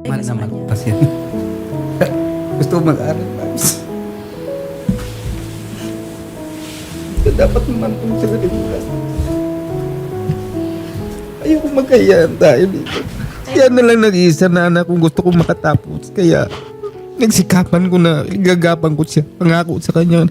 Man naman pasyan. Gusto ko mag-aral, Mams. Dapat naman kung sa ganito. Ayoko magkayaan tayo dito. Yan na lang nag-iisa na anak kung gusto kong makatapos. Kaya nagsikapan ko na igagapan ko siya. Pangako sa kanya.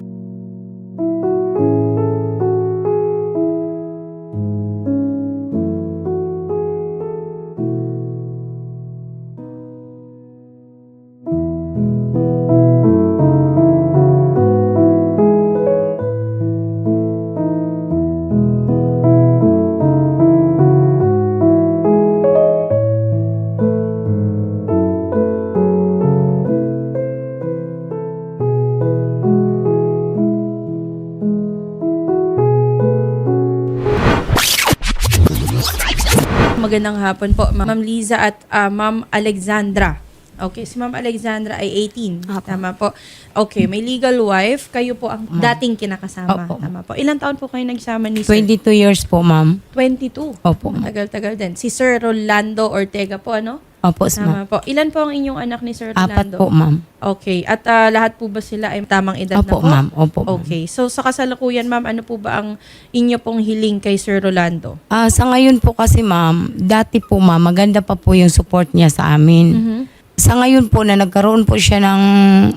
Magandang hapon po, Ma'am Liza at Ma'am Alexandra. Okay, si Ma'am Alexandra ay 18. Apo. Tama po. Okay, may legal wife. Kayo po ang dating kinakasama. Opo. Tama po. Ilang taon po kayo nagsama ni Sir? 22 years po, ma'am. 22. Opo, ma'am. Tagal-tagal din. Si Sir Rolando Ortega po, ano? Opo, Tama ma'am. po. Ilan po ang inyong anak ni Sir 4 Rolando? po, ma'am. Okay. At lahat po ba sila ay tamang edad na Opo, po? ma'am. Opo, ma'am. Okay. So, sa kasalukuyan, ma'am, ano po ba ang inyo pong hiling kay Sir Rolando? Sa ngayon po kasi, ma'am, dati po, ma'am, maganda pa po yung support niya sa amin. Mhm. Sa ngayon po na nagkaroon po siya ng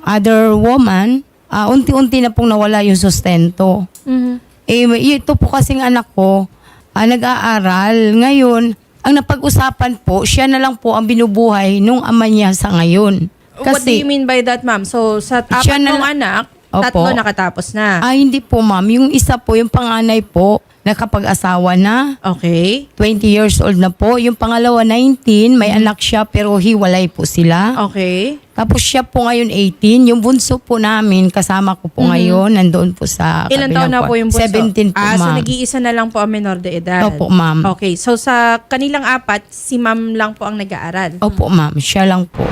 other woman, unti-unti na pong nawala yung sustento. Mhm. Ito po kasing anak ko, nag-aaral. Ngayon, ang napag-usapan po, siya na lang po ang binubuhay nung ama niya sa ngayon. What do you mean by that, ma'am? So, sa Siya apat na mong lang- anak, Opo. tatlo nakatapos na. Hindi po, ma'am. Yung isa po, yung panganay po, nakapag-asawa na. Okay. 20 years old na po. Yung pangalawa, 19. May anak siya pero hiwalay po sila. Okay. Tapos siya po ngayon 18. Yung bunso po namin, kasama ko po ngayon, nandoon po sa Ilan taon na po yung bunso? 17 po, So ma'am. nag-iisa na lang po ang menor de edad. Opo, ma'am. Okay. So, sa kanilang apat, si ma'am lang po ang nag-aaral. Opo, ma'am. Siya lang po.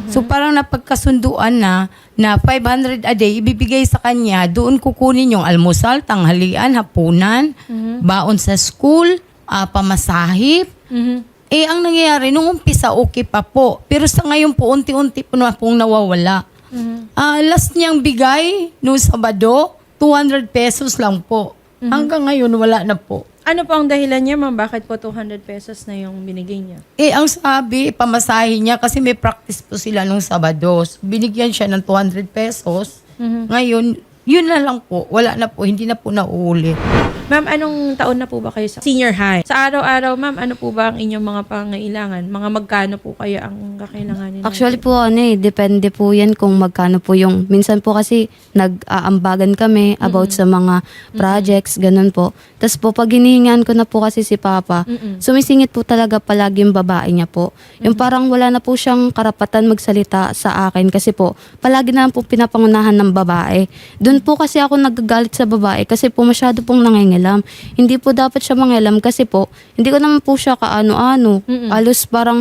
So parang napagkasunduan na 500 a day, ibibigay sa kanya, doon kukunin yung almusal, tanghalian, hapunan, baon sa school, pamasahe. Mhm. Ang nangyayari, nung umpisa, okay pa po. Pero sa ngayon po, unti-unti po na pong nawawala. Last niyang bigay, noong Sabado, 200 pesos lang po. Hanggang ngayon, wala na po. Ano po ang dahilan niya, ma'am? Bakit po 200 pesos na yung binigay niya? Ang sabi, pamasahe niya, kasi may practice po sila nung Sabado. So, binigyan siya ng 200 pesos. Ngayon, yun na lang po. Wala na po, hindi na po nauulit. Ma'am, anong taon na po ba kayo sa senior high? Sa araw-araw, ma'am, ano po ba ang inyong mga pangailangan? Mga magkano po kayo ang kakailanganin? Actually po, depende po yan kung magkano po yung, minsan po kasi nag-aambagan kami about sa mga projects, ganun po. Tapos po, pag hinihingan ko na po kasi si Papa, sumisingit po talaga palagi yung babae niya po. Yung parang wala na po siyang karapatan magsalita sa akin kasi po, palagi na lang po pinapangunahan ng babae. Doon po kasi ako nagagalit sa babae kasi po masyado pong nangingilam. Hindi po dapat siya mangilam kasi po, hindi ko naman po siya kaano-ano. Alos parang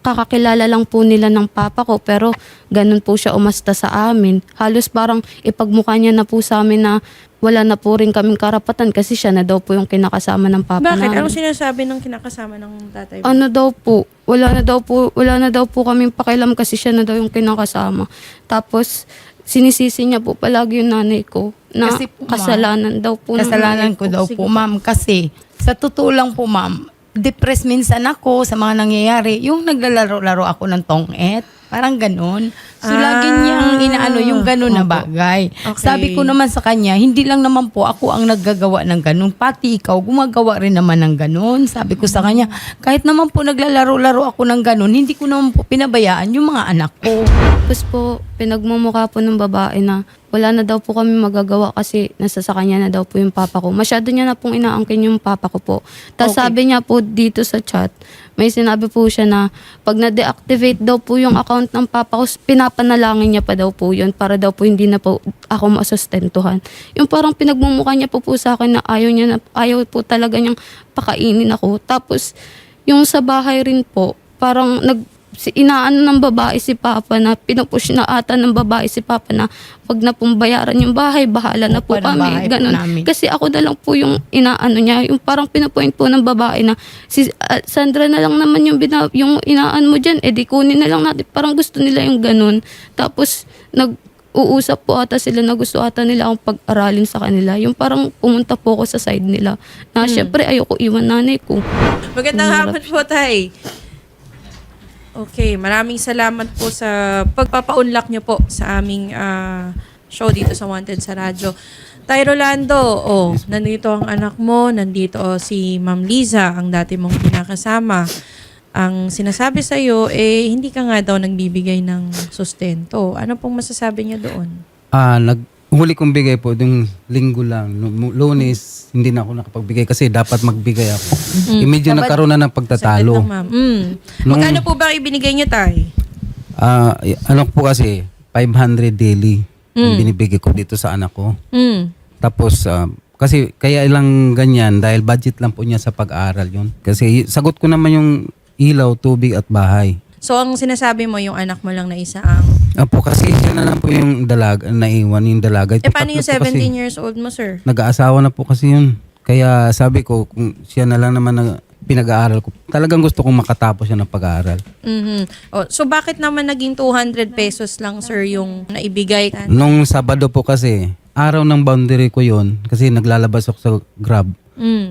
kakakilala lang po nila ng papa ko pero ganun po siya umasta sa amin. Halos parang ipagmukha niya na po sa amin na wala na po rin kaming karapatan kasi siya na daw po yung kinakasama ng papa Bakit? namin. Anong sinasabi ng kinakasama ng tatay mo? Ano daw po, wala na daw po kaming pakialam kasi siya na daw yung kinakasama. Tapos sinisisi niya po palagi yung nanay ko na Kasi po, ma'am, kasalanan daw po. ng Kasalanan nanay ko daw Sige po, po. ma'am. Kasi, sa totoo lang po, ma'am, depressed minsan ako sa mga nangyayari. Yung naglalaro-laro ako ng tong-et, parang ganun. So, lagi niyang inaano yung ganun na bagay. Okay. Sabi ko naman sa kanya, hindi lang naman po ako ang naggagawa ng ganun. Pati ikaw, gumagawa rin naman ng ganun. Sabi ko sa kanya, kahit naman po naglalaro-laro ako ng ganun, hindi ko naman po pinabayaan yung mga anak ko. Tapos po, pinagmumukha po ng babae na wala na daw po kami magagawa kasi nasa sa kanya na daw po yung papa ko. Masyado niya na pong inaangkin yung papa ko po. Tapos Okay. sabi niya po dito sa chat, may sinabi po siya na pag na-deactivate daw po yung account ng papa ko, pinapanalangin niya pa daw po yun para daw po hindi na po ako masustentuhan. Yung parang pinagmumukha niya po sa akin na ayaw po talaga niyang pakainin ako. Tapos yung sa bahay rin po, parang inaano ng babae si Papa na pinupush na ata ng babae si Papa na wag na pong bayaran yung bahay, bahala na po Upa ng bahay kami. po Ganun. namin. Kasi ako na lang po yung inaano niya, yung parang pinapoint po ng babae na si Sandra na lang naman yung, yung inaan mo dyan, di kunin na lang natin. Parang gusto nila yung ganun. Tapos uusap po ata sila na gusto ata nila akong pag-aralin sa kanila. Yung parang pumunta po ako sa side nila. Na syempre ayoko iwan nanay ko. Magandang hapon po, Tay. Okay, maraming salamat po sa pagpapaunlak niyo po sa aming show dito sa Wanted sa Radyo. Tay Rolando, nandito ang anak mo, nandito si Ma'am Liza, ang dati mong pinakasama. Ang sinasabi sa iyo, hindi ka nga daw nagbibigay ng sustento. Ano pong masasabi niya doon? Huli kong bigay po, yung linggo lang. Lunes, hindi na ako nakapagbigay kasi dapat magbigay ako. Medyo nagkaroon na ng Saglit pagtatalo. lang, ma'am. Magkano po ba ibinigay niyo, Tay? Ano po kasi, 500 daily yung binibigay ko dito sa anak ko. Tapos, kasi kaya ilang ganyan dahil budget lang po niya sa pag-aaral yun. Kasi sagot ko naman yung ilaw, tubig at bahay. So, ang sinasabi mo, yung anak mo lang na isa ang... Apo, kasi siya na lang po yung dalaga, naiwan yung dalaga. paano yung Tatlo po 17 kasi. years old mo, sir? Nag-aasawa na po kasi yun. Kaya sabi ko, kung siya na lang naman na pinag-aaral ko, talagang gusto kong makatapos siya ng pag-aaral. So, bakit naman naging 200 pesos lang, sir, yung naibigay? Nung Sabado po kasi, araw ng boundary ko yun, kasi naglalabas ako sa Grab.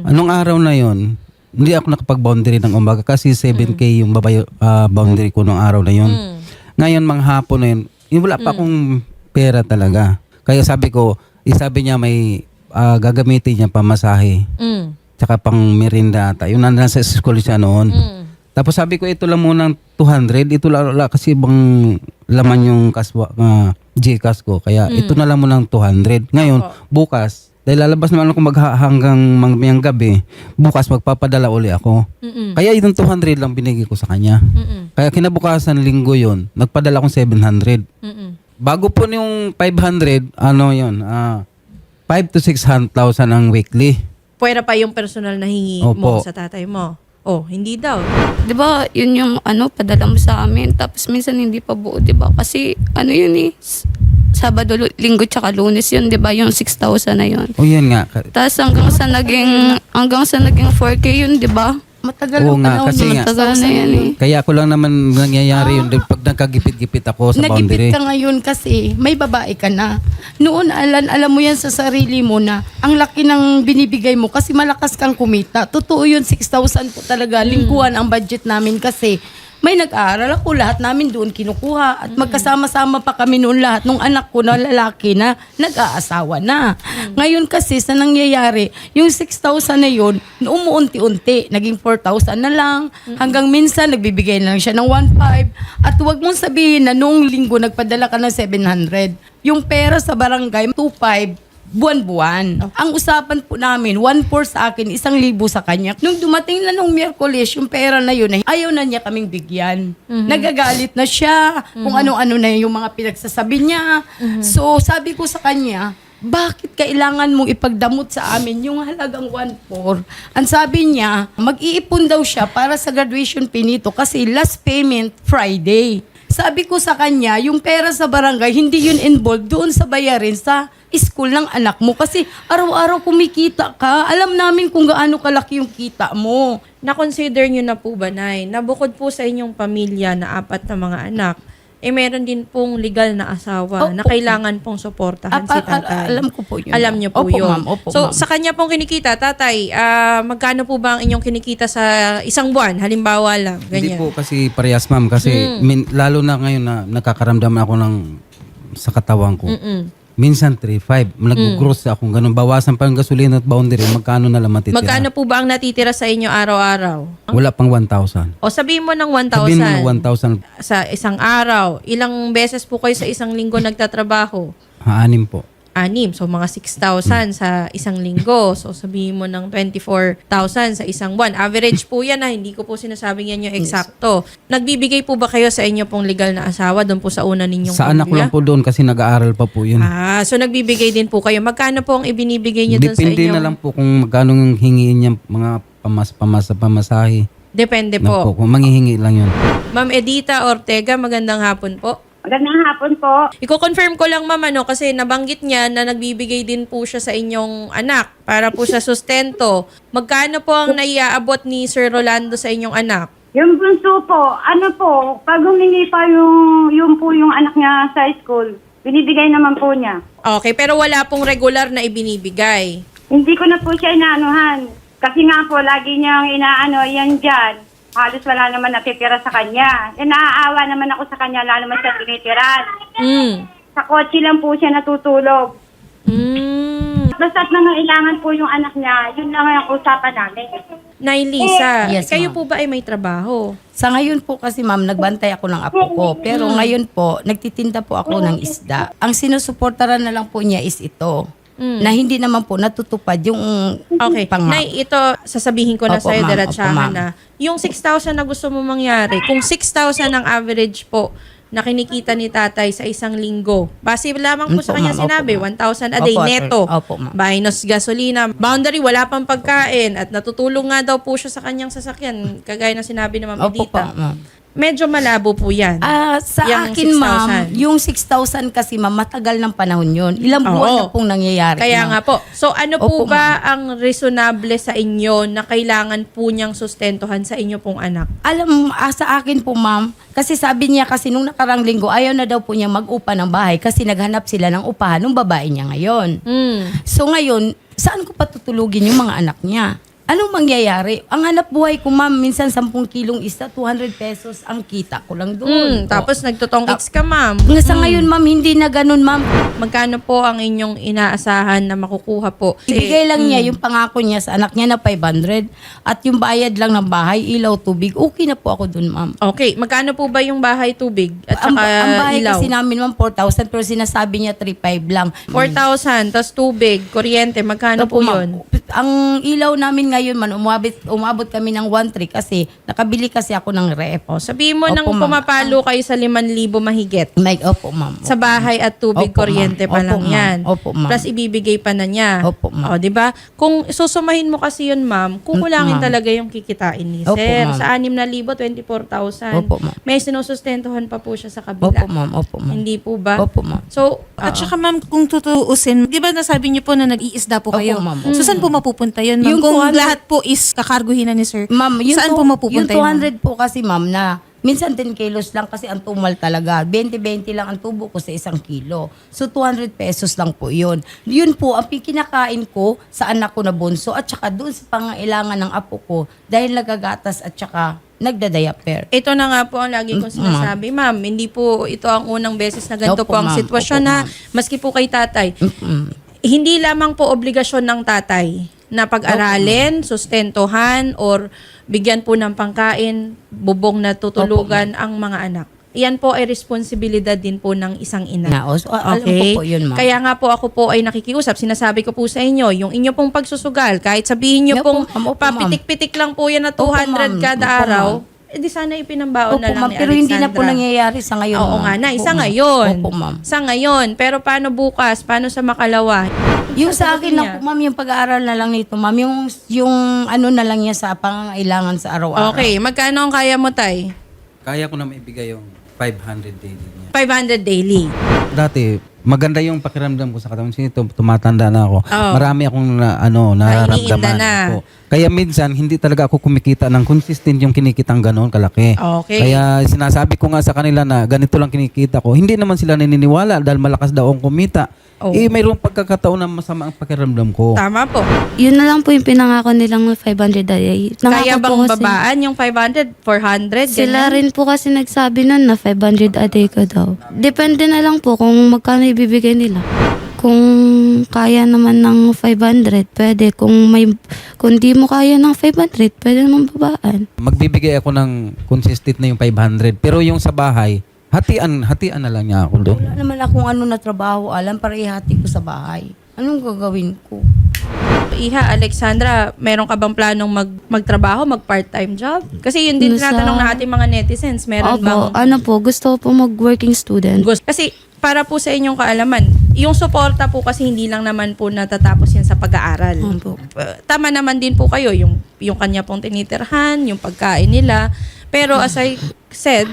Anong araw na yun, hindi ako nakapag-boundary ng umaga kasi 7K yung boundary ko nung araw na yun. Ngayon, manghapon na yun, wala pa akong pera talaga. Kaya sabi ko, sabi niya may gagamitin niya pamasahe. Tsaka pang merinda ata. Yung nasa school siya noon. Tapos sabi ko, ito lang munang 200. Ito lang kasi bang laman yung Gcash ko. Kaya ito na lang munang 200. Ngayon, bukas, dahil lalabas naman ako hanggang mamayang gabi, bukas magpapadala uli ako. Kaya itong 200 lang binigay ko sa kanya. Kaya kinabukasan linggo yon, nagpadala akong 700. Bago po yung 500, 5 to 600,000 ang weekly. Pwera pa yung personal na hingi mo Opo. sa tatay mo. Hindi daw. 'Di ba? Yun yung padala mo sa amin. Tapos minsan hindi pa buo, 'di ba? Kasi Sabado, Linggo tsaka Lunes yun, 'di ba? Yung 6,000 na yun. O yan nga. Tapos hanggang sa naging 4K yun, 'di ba? Matagal Oo ang nga, panahon kasi yun. nga. Matagal na yan eh. Kaya ko lang naman nangyayari yun pag nagkagipit-gipit ako sa boundary. Nagipit ka ngayon kasi may babae ka na. Noon, alam mo yan sa sarili mo na ang laki ng binibigay mo kasi malakas kang kumita. Totoo yun, 6,000 po talaga. Lingguhan ang budget namin kasi may nag-aaral ako, lahat namin doon kinukuha at magkasama-sama pa kami noon lahat nung anak ko na lalaki na nag-aasawa na. Ngayon kasi sa nangyayari, yung 6,000 na yun, umuunti-unti, naging 4,000 na lang, hanggang minsan nagbibigay na lang siya ng 1,500 at huwag mong sabihin na noong linggo nagpadala ka ng 700. Yung pera sa barangay, 2,500. Buwan-buwan. Ang usapan po namin, 1,400 sa akin, 1,000 sa kanya. Nung dumating na nung Miyerkules, yung pera na yun, ayaw na niya kaming bigyan. Nagagalit na siya, kung ano-ano na yung mga pinagsasabi niya. So, sabi ko sa kanya, bakit kailangan mong ipagdamot sa amin yung halagang 1,400? Ang sabi niya, mag-iipon daw siya para sa graduation fee nito kasi last payment Friday. Sabi ko sa kanya, yung pera sa barangay, hindi yun involved doon sa bayarin sa school ng anak mo. Kasi araw-araw kumikita ka. Alam namin kung gaano kalaki yung kita mo. Na-consider nyo na po ba, Nay, na bukod po sa inyong pamilya na 4 na mga anak, meron din pong legal na asawa na kailangan pong suportahan si tatay. Alam ko po yun. Alam niyo po Opo, yun. ma'am. Opo, So, ma'am. sa kanya pong kinikita, tatay, magkano po ba ang inyong kinikita sa isang buwan? Halimbawa lang, Hindi ganyan. po kasi parehas ma'am kasi lalo na ngayon na nakakaramdam ako sa katawan ko. Minsan 3,500. Nag-gross ako ganun. Bawasan pa ang gasolina at boundary. Magkano na lang matitira? Magkano po ba ang natitira sa inyo araw-araw? Wala pang 1,000. O sabihin mo ng 1,000. Sabihin mo na 1,000. Sa isang araw. Ilang beses po kayo sa isang linggo nagtatrabaho? 6 po. 6. So, mga 6,000 sa isang linggo. So, sabihin mo ng 24,000 sa isang buwan. Average po yan hindi ko po sinasabing yan yung eksakto. Nagbibigay po ba kayo sa inyo pong legal na asawa doon po sa una ninyong Sa anak ko lang po doon kasi nag-aaral pa po yun. So nagbibigay din po kayo. Magkano po ang ibinibigay niyo doon sa Depende inyo? na lang po kung magkano ang hingiin niya mga pamasahe. Depende Opo, po. kung manghihingi lang yun. Ma'am Edita Ortega, magandang hapon po. Magandang hapon po. Iko-confirm ko lang, ma'am, kasi nabanggit niya na nagbibigay din po siya sa inyong anak para po sa sustento. Magkano po ang naiaabot ni Sir Rolando sa inyong anak? Yung bunso po, pag humingi pa yung anak niya sa school, binibigay naman po niya. Okay, pero wala pong regular na ibinibigay. Hindi ko na po siya inaanuhan. Kasi nga po, lagi niyang yan dyan. Halos wala naman natitira sa kanya. Naaawa naman ako sa kanya, lalo naman siya tinitiran. Sa kotse lang po siya natutulog. Basta't nangailangan po yung anak niya, yun lang ang usapan namin. Nay Lisa, Yes, kayo ma'am. po ba ay may trabaho? Sa ngayon po kasi ma'am, nagbantay ako ng apo ko. Pero ngayon po, nagtitinda po ako ng isda. Ang sinusuportaran na lang po niya is ito. Na hindi naman po natutupad yung Okay. pangako. Nay, ito, sasabihin ko na Opo, sa'yo, ma'am. diretsahan Opo, ma'am. na. Yung 6,000 na gusto mo mangyari, kung 6,000 ang average po na kinikita ni tatay sa isang linggo, base lamang po sa Opo, kanya ma'am. sinabi, Opo, ma'am. 1,000 a day Opo, neto. Opo, ma'am. Minus gasolina. Boundary, wala pang pagkain at natutulong nga daw po siya sa kanyang sasakyan, kagaya na sinabi ni Ma'am Opo Edita. po, ma'am. Medyo malabo po yan. Sa Yung akin, ma'am, 6,000. yung 6,000 kasi, ma'am, matagal ng panahon yun. Ilang buwan Oo. na pong nangyayari. Kaya ma'am. nga po. So ano po Opo, ba ang reasonable sa inyo na kailangan po niyang sustentuhan sa inyo pong anak? Alam, sa akin po, ma'am, kasi sabi niya kasi nung nakarang linggo, ayaw na daw po niya mag-upa ng bahay kasi naghanap sila ng upahan ng babae niya ngayon. So ngayon, saan ko patutulugin yung mga anak niya? Anong mangyayari? Ang hanap buhay ko, ma'am, minsan 10 kilong isda, 200 pesos ang kita ko lang doon. Tapos nagtotongkits ka, ma'am. Nga sa ngayon, ma'am, hindi na ganun, ma'am. Magkano po ang inyong inaasahan na makukuha po? Ibigay lang niya yung pangako niya sa anak niya na 500 at yung bayad lang ng bahay, ilaw, tubig. Okay na po ako doon, ma'am. Okay, magkano po ba yung bahay tubig at saka Ang bahay ilaw? kasi namin, ma'am, 4,000 pero sinasabi niya 3,500 lang. 4,000, tapos tubig, kuryente, magkano po Opo, ma'am. yun? Ang ilaw namin ngayon, man, umabot kami ng 1,300 kasi nakabili kasi ako ng ref. O, sabihin mo Opo, nang ma'am. pumapalo kayo sa 5,000 mahigit. Opo, ma'am. Sa bahay at tubig, Opo, kuryente ma'am. pa Opo, lang ma'am. yan. Opo, ma'am. Plus ibibigay pa na niya. Opo, ma'am. O, di ba? Kung susumahin mo kasi yun, ma'am, kukulangin Ma'am. talaga yung kikitain ni Opo, sir. ma'am. Sa 6,000, 24,000. Opo, ma'am. May sinusustentuhan pa po siya sa kabila. Opo, ma'am. Opo, ma'am. Hindi po ba? Opo, ma'am. So, At saka ma'am, kung tutuusin, di ba nasabi niyo po na nag-iisda po Opo, kayo? ma'am. So saan po mapupunta yun, ma'am? Yung Kung 200 lahat po is kakarguhin na ni sir, Ma'am, saan po mapupunta yung yun, ma'am? 200 po kasi, ma'am, na minsan 10 kilos lang kasi ang tumal talaga. 20-20 lang ang tubo ko sa 1 kilo. So, 200 pesos lang po yun. Yun po, ang kinakain ko sa anak ko na bunso at saka doon sa pangailangan ng apo ko dahil nagagatas at saka nagdadayaper. ito na nga po ang lagi kong sinasabi, ma'am. Hindi po ito ang unang beses na ganito Opo, po ang ma'am. sitwasyon Opo, na ma'am. maski po kay tatay. Hindi lamang po obligasyon ng tatay na pag-aralin, sustentuhan, or bigyan po ng pangkain, bubong na tutulugan ang mga anak. Iyan po ay responsibilidad din po ng isang ina. Alam ko po yun, ma'am. Kaya nga po ako po ay nakikiusap. Sinasabi ko po sa inyo, yung inyo pong pagsusugal, kahit sabihin nyo Opo, pong ma'am. Opo, ma'am. papitik-pitik lang po yan na 200 Opo, ma'am. kada Opo, araw, ma'am. di sana ipinambaon na Opo, lang ma'am. ni Pero hindi na po Alexandra. nangyayari sa ngayon, Oo ma'am. nga na, Opo, isa ma'am. ngayon. Opo, ma'am. Sa ngayon. Pero paano bukas? Paano sa makalawa? Yung sa akin niya. na po, ma'am, yung pag-aaral na lang nito, ma'am, yung ano na lang niya sa pangangailangan sa araw-araw. Okay, magkano ang kaya mo, tay? Kaya ko na maibigay yung 500 daily niya. 500 daily. Dati, maganda yung pakiramdam ko sa katawan. Kasi tumatanda na ako. Oo. Marami akong nararamdaman. iniinda na. Opo. Kaya minsan, hindi talaga ako kumikita ng consistent yung kinikitang ganoon kalaki. Okay. Kaya sinasabi ko nga sa kanila na ganito lang kinikita ko. Hindi naman sila naniniwala dahil malakas daw ang kumita. Oh. Mayroong pagkakataon na masama ang pakiramdam ko. Tama po. Yun na lang po yung pinangako nilang 500 a day. Nangako Kaya po bang kasi- babaan yung 500, 400? Sila ganyan? rin po kasi nagsabi nun na 500 a day ko daw. Depende na lang po kung magkano ibibigay nila. Kung kaya naman ng 500, pwede. Kung di mo kaya ng 500, pwede naman babaan. Magbibigay ako ng consistent na yung 500. Pero yung sa bahay, hatian na lang niya ako doon. Wala naman akong ano na trabaho, alam, para ihati ko sa bahay. Anong gagawin ko? Iha, Alexandra, meron ka bang planong magtrabaho, mag-part-time job? Kasi yun din Sa- tinatanong na ating mga netizens. Meron Opo, bang... gusto ko po mag-working student. Kasi para po sa inyong kaalaman, yung suporta po kasi hindi lang naman po natatapos yan sa pag-aaral. Opo. Tama naman din po kayo, yung kanya pong tinitirhan, yung pagkain nila. Pero as I said,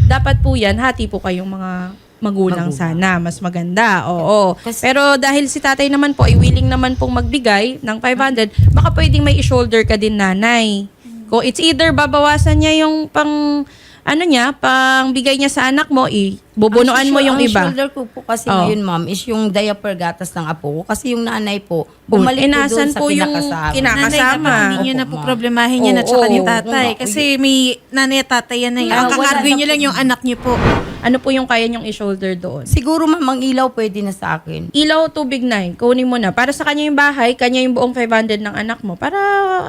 dapat po yan, hati po kayong mga magulang sana. Mas maganda, oo. Pero dahil si tatay naman po ay willing naman pong magbigay ng 500, baka pwedeng may i-shoulder ka din, nanay. Kung it's either babawasan niya yung pang bigay niya sa anak mo, bubunuan mo yung iba. Ang shoulder ko po kasi Oh. ngayon, ma'am, is yung diaper gatas ng apo ko. Kasi yung nanay po, bumalik po Inasan doon sa po yung kinakasama. kinakasama. Nanay, dapat hindi nyo na po problemahin yan at saka yung tatay. Kasi may nanay at tatay yan na yun. Ang Wala kakarguin na nyo po. lang yung anak nyo po. Ano po yung kaya niyong i-shoulder doon? Siguro, ma'am, ang ilaw pwede na sa akin. Ilaw, tubig na. Kunin mo na. Para sa kanya yung bahay, kanya yung buong 500 ng anak mo. Para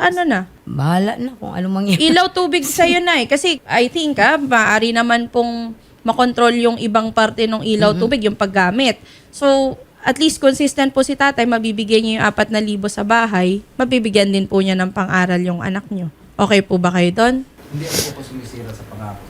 ano na. Bahala na kung ano mangyari. Ilaw, tubig sa'yo na. Kasi I think maaari naman pong makontrol yung ibang parte ng ilaw, tubig, yung paggamit. So, at least consistent po si tatay, mabibigyan niya yung 4,000 sa bahay, mabibigyan din po niya ng pang-aral yung anak niyo. Okay po ba kayo doon? Hindi ako po sumisira sa pangako.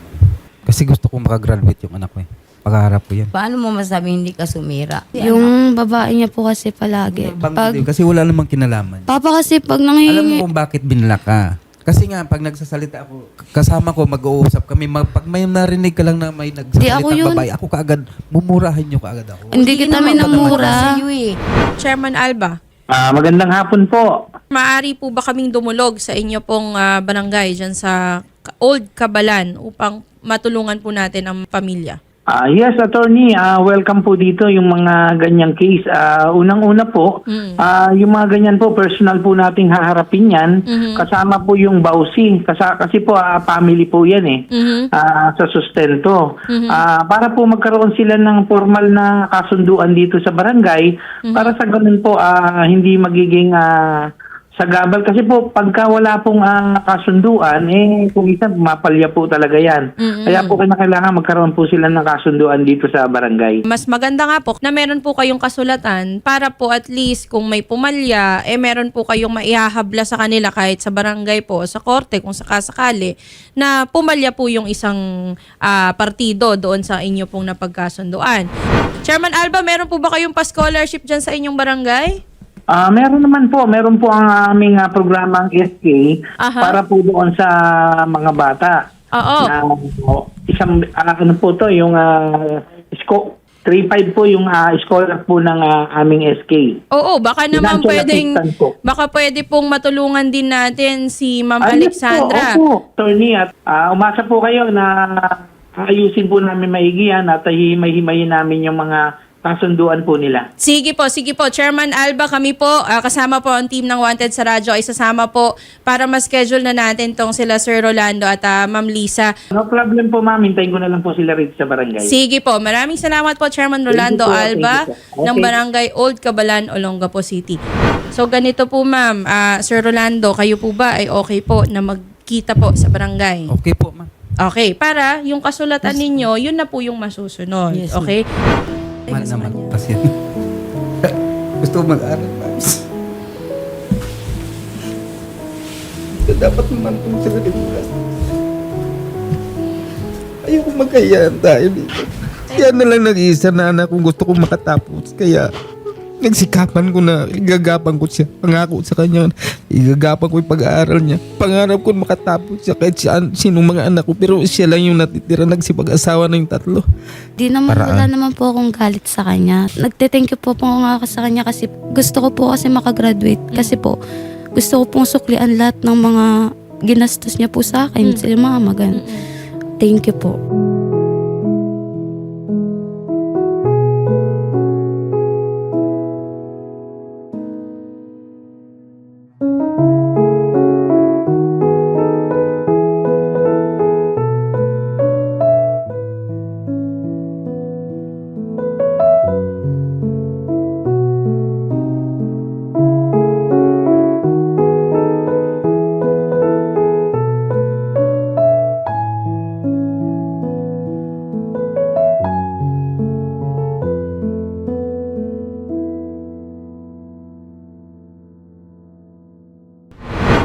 Kasi gusto kong makagraduate yung anak ko eh. Pagharap ko yan. Paano mo masabi hindi ka sumira? Yung babae niya po kasi palagi. Kasi wala namang kinalaman. Papa kasi pag Alam mo nanghihingi, kung bakit binla ka. Kasi nga, pag nagsasalita ako, kasama ko, mag-uusap kami, pag may narinig ka lang na may Di, ako nagsasalitang yun. babae, ako kaagad, mumurahin nyo kaagad ako. hindi kita minamura. Sa iyo eh. Chairman Alba, Magandang hapon po. maaari po ba kaming dumulog sa inyo pong barangay dyan sa Old Cabalan upang matulungan po natin ang pamilya? Yes, attorney, welcome po dito yung mga ganyang case. Unang-una po, yung mga ganyan po, personal po nating haharapin yan. Kasama po yung bawsi. Kasi po, family po yan eh, sa sustento. Para po magkaroon sila ng formal na kasunduan dito sa barangay, para sa ganun po, hindi magiging sagabal. Kasi po, pagka wala pong kasunduan, kung isa, mapalya po talaga yan. Kaya po kailangan magkaroon po sila ng kasunduan dito sa barangay. Mas maganda nga po na meron po kayong kasulatan para po at least kung may pumalya, meron po kayong maihahabla sa kanila kahit sa barangay po, sa korte kung sakasakali, na pumalya po yung isang partido doon sa inyo pong napagkasunduan. Chairman Alba, meron po ba kayong pa-scholarship dyan sa inyong barangay? Meron naman po. Meron po ang aming programang SK para po doon sa mga bata. Oo. Na, isang, ano po to, yung 3-5 po yung scholar po ng aming SK. Oo, baka naman Financial pwedeng, assistance po. baka pwede pong matulungan din natin si Ma'am Ayun Alexandra. Po, opo, attorney, at umasa po kayo na ayusin po namin maigi yan at himay-himayin namin yung mga kasunduan po nila. Sige po. Chairman Alba, kami po, kasama po ang team ng Wanted sa Radyo, ay sasama po para ma-schedule na natin tong sila Sir Rolando at Ma'am Lisa. No problem po ma'am, hintayin ko na lang po sila rito sa barangay. Sige po. Maraming salamat po, Chairman Rolando po, Alba thank you po. ng Okay. Barangay Old Cabalan, Olongapo City. So ganito po ma'am, Sir Rolando, kayo po ba ay okay po na magkita po sa barangay? Okay po, ma'am. Okay, para yung kasulatan ninyo, yun na po yung masusunod. Yes, Okay? Mahal naman kasi yan. Gusto ko mag-aral, ma'am. Dapat naman kung sa ganito. Ayoko magkayaan tayo dito. Kaya na lang nag-iisa na anak kung gusto kong makatapos. Kaya nagsikapan ko na igagapan ko siya. Pangako sa kanya, igagapan ko yung pag-aaral niya. Pangarap ko makatapos siya kahit sinong mga anak ko. Pero siya lang yung natitira, nagsipag-asawa na yung 3. Di naman, wala naman po akong galit sa kanya. Nagte-thank you po nga ako sa kanya kasi gusto ko po kasi makagraduate. Kasi po, gusto ko pong suklian lahat ng mga ginastos niya po sa akin. Sila mama, ganun. Thank you po.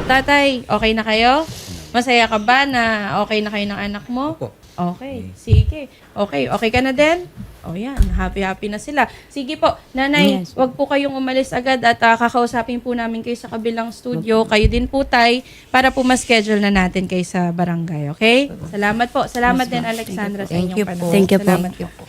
Tatay, okay na kayo? Masaya ka ba na okay na kayo ng anak mo? Opo. Okay, sige. Okay ka na din? O yan, happy na sila. Sige po, nanay, Yes. wag po kayong umalis agad at kakausapin po namin kayo sa kabilang studio. Kayo din po, tay, para po ma-schedule na natin kayo sa barangay, okay? Salamat po. Salamat din, Alexandra, sa Thank inyong you po. panahon. Thank you po. Salamat po.